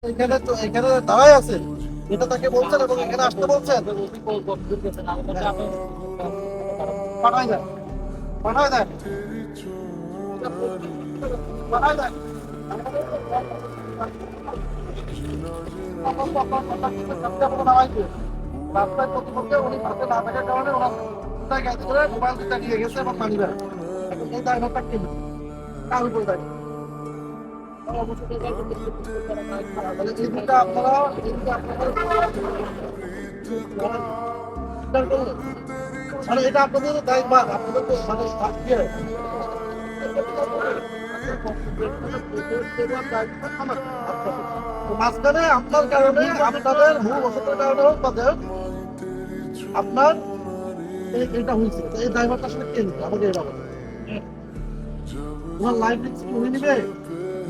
এখানে দাঁড়ায় আছে, এটা তাকে বলছেন এবং এখানে আসতে বলছেন। পাঠায় দেন, পাঠায় দেন, পাঠায় দেন। রাস্তায় প্রতিপক্ষে উনি পাশে না থাকার কারণে ওনার গাড়ি করে মোবাইল দুটা নিয়ে গেছে এবং মানি ব্যাগ। এখন এই দায়ভারটা কে নেবে? কার উপর দায়িত্ব? তাহলে এই দুটা আপনারা স্বীকার করলেন। মানে এটা আপনাদের দায়িত্ব, আপনাদের তো মানে মাঝখানে আপনার কারণে, আপনাদের ভুল বসতের কারণে হোক বা আপনার এটা হয়েছে, এই ড্রাইভারটা আসলে কে নিবে? আমাকে এটা বলেন। ওনার লাইফ রিস্ক উনি নিবে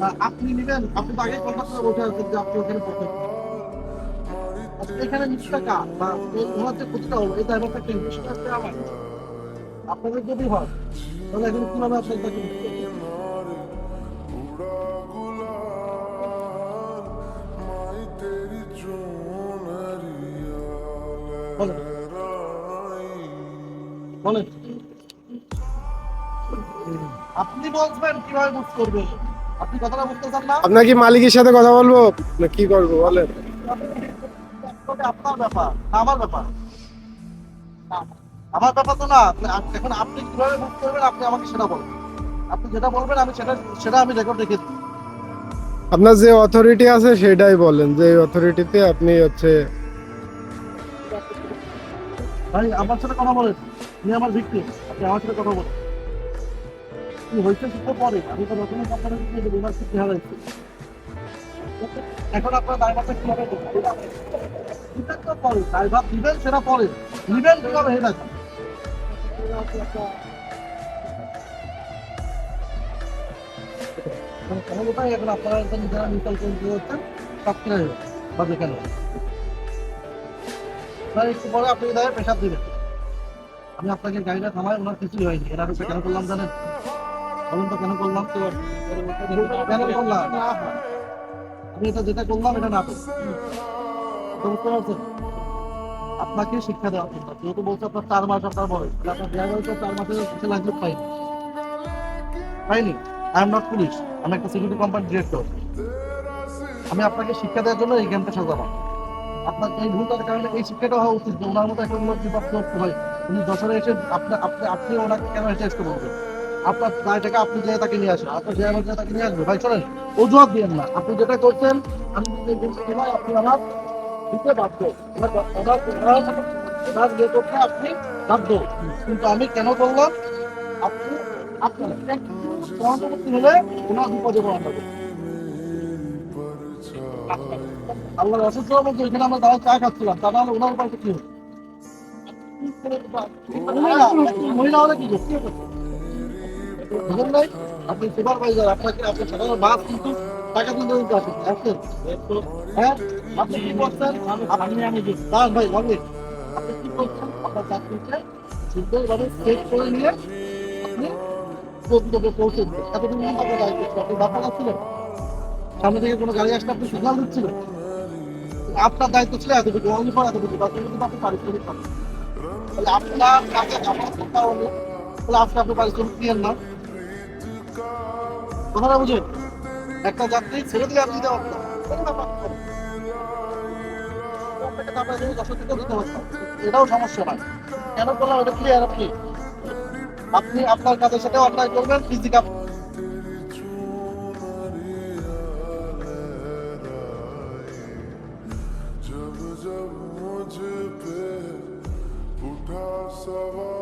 না আপনি নিবেন? আপনি তো আগে কথা করে বসে আছেন যে আপনি ওখানে বসে এখানে নিচটা কার বা ওনার যে ক্ষতিটা হলো এই ড্রাইভারটা কে নিবে? সেটা হচ্ছে আমার। আপনাদের যদি হয় তাহলে এখন কিভাবে আপনার তাকে বলেন, বলেন। আপনি বলবেন কিভাবে বুঝ করবে? আপনি কথাটা বুঝতে চান না? আপনার কি মালিকের সাথে কথা বলবো না কি করবো বলেন? আপনার ব্যাপার, আমার ব্যাপার, আমার ব্যাপার তো না। এখন আপনি কিভাবে বুঝ করবেন আপনি আমাকে সেটা বলবেন। আপনি যেটা বলবেন আমি সেটা সেটা আমি রেকর্ড রেখেছি। আপনার যে অথরিটি আছে সেটাই বলেন, যে অথরিটিতে আপনি হচ্ছে। ভাই আমার সাথে কথা বলেন, উনি আমার ভিক্টিম, আপনি আমার সাথে কথা বলেন। কি হয়েছে সেটা পরে, আমি তো ডকুমেন্ট আপনার দিয়ে দেবো, ওনার কি হারাইছে। এখন আপনার ড্রাইভারটা কিভাবে দিবেন তো পরে, ড্রাইভার দিবেন সেটা পরে, দিবেন কিভাবে এটা কোনোটাই এখন আপনারা একদম যারা মিসাল করে হচ্ছেন সব কিনে বা যেখানে একটু পরে আপনি দাঁড়িয়ে প্রেশার দিবেন। আমি আপনাকে গাড়িটা থামাই, ওনার কিছুই হয়নি। এর আগে কেন করলাম জানেন? বলুন তো কেন করলাম? তো কেন করলাম? আমি এটা যেটা করলাম এটা না বুঝতে পারছেন? আপনাকে শিক্ষা দেওয়া জন্য, যেহেতু বলছে আপনার 4 মাস আপনার বয়স, আপনার ড্রাইভার তো 4 মাসের লাইসেন্স পাইনি, পাইনি। আই এম নট পুলিশ, আমি একটা সিকিউরিটি কোম্পানি ডিরেক্টর। আমি আপনাকে শিক্ষা দেওয়ার জন্য এই গেমটা সাজালাম। আপনার এই ভুলটার কারণে এই শিক্ষাটা হওয়া উচিত যে ওনার মতো একটা লোক বিপক্ষ হয়, উনি যশোরে এসে আপনি ওনাকে কেন টেস্ট বলবেন? আপনার গাড়িটাকে আপনি যে তাকে নিয়ে আসেন, আপনার ড্রাইভার যে তাকে নিয়ে আসবে। ভাই চলেন, অজুহাত দিয়েন না। আপনি যেটা করছেন আমি আপনি আমার দিতে বাধ্য, ওনার ইয়ে করতে আপনি বাধ্য। কিন্তু আমি কেন করলাম? আপনি আপনার সহযোগী হলে ওনার বিপদে পড়া যাবে। আল্লাহর অসুস্থ মধ্যে এখানে আমরা দাঁড়িয়ে চা খাচ্ছিলাম, তা নাহলে ওনার উপায় কি হতো? মহিলা হলে কি করতে বুঝেন নাই? আপনি সুপারভাইজার, আপনাকে আপনি সাধারণ বাস কিন্তু টাকা দিতে দিতে আসছেন। হ্যাঁ, আপনি কি করছেন? আমি দাঁড়ান ভাই, বলেন আপনি কি করছেন? আপনার চাকরিতে সুন্দরভাবে সেট করে নিয়ে আপনি গন্তব্যে পৌঁছে দিবেন। এতদিন কিন্তু আপনার দায়িত্ব ছিল, আপনি বাপা ছিলেন, সামনে থেকে কোনো গাড়ি আসলে আপনি সিগন্যাল দিচ্ছিলেন। আপনার দায়িত্ব ছিল এতটুকু, অনলি ফর এতটুকু, তার জন্য কিন্তু আপনি পারিশ্রমিক পাবেন। তাহলে আপনার কাছে আমার কারণে তাহলে আজকে আপনি পারিশ্রমিক দিয়েন না, কথাটা বুঝেন? একটা যাত্রী ছেড়ে দিলে আপনি দিতে পারবেন না, আপনাকে টাকা দিয়ে 10 টাকা দিতে পারতাম, এটাও সমস্যা নয়। কেন করলাম এটা ক্লিয়ার? আপনি আপনি আপনার কাজের সাথে অন্যায় করবেন, ফিজিক্যাল जब जब मुझ पे उठा सवाल